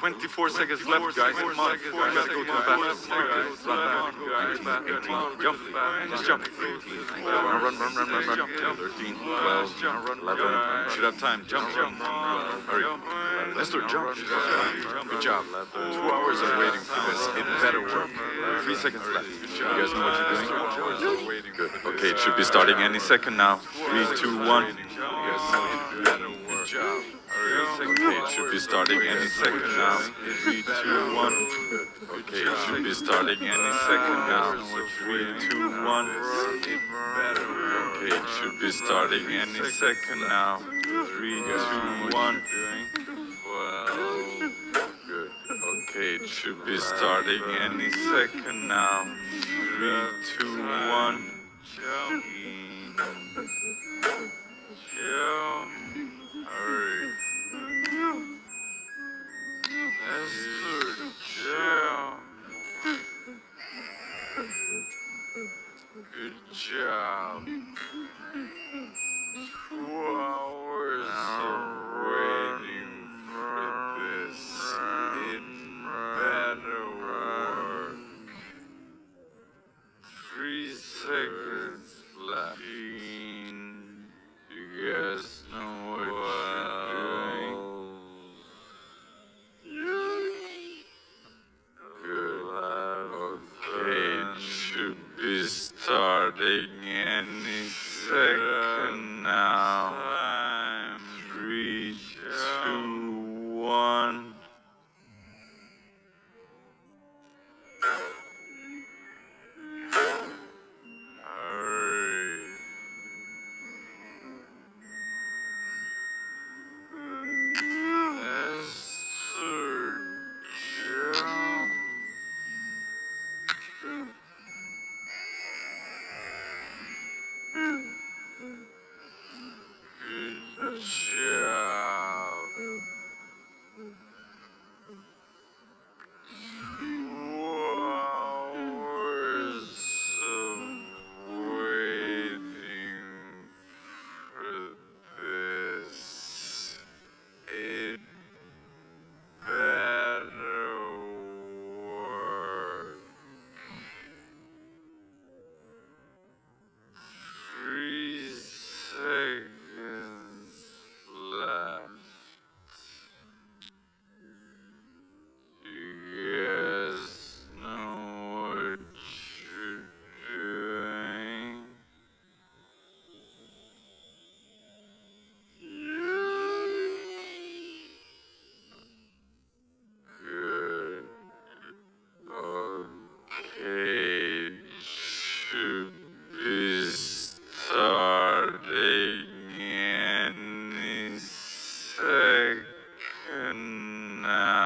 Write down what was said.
24 seconds left, guys. Come on. You gotta go to the bathroom. Run back. 18. Jump. Just jump. Run. 13. 12. 11. Should have time. Jump. Hurry. Mister, jump. Good job. 2 hours of waiting for this. It better work. 3 seconds left. You guys know what you're doing? Good. Okay, it should be starting any second now. 3, 2, 1. You guys know what you're doing. Good job. Okay, it should be starting any second now. 3, 2, 1. Okay, it should be starting any second now. 3, 2, 1. Okay, it should be starting any second now. 3, 2, 1. Good. Okay, it should be starting any second now. 3, 2, 1. Hurry. Good job. 2 hours of waiting for this. It better work. 3 seconds left. You guys know what you're doing. Good. Okay, it should be starting any second now. 3, 2, 1. Hurry. Good job. 2 hours of waiting for this. It better work. 3 seconds left. You guys know what you're doing. Good. Okay, should be starting any second now.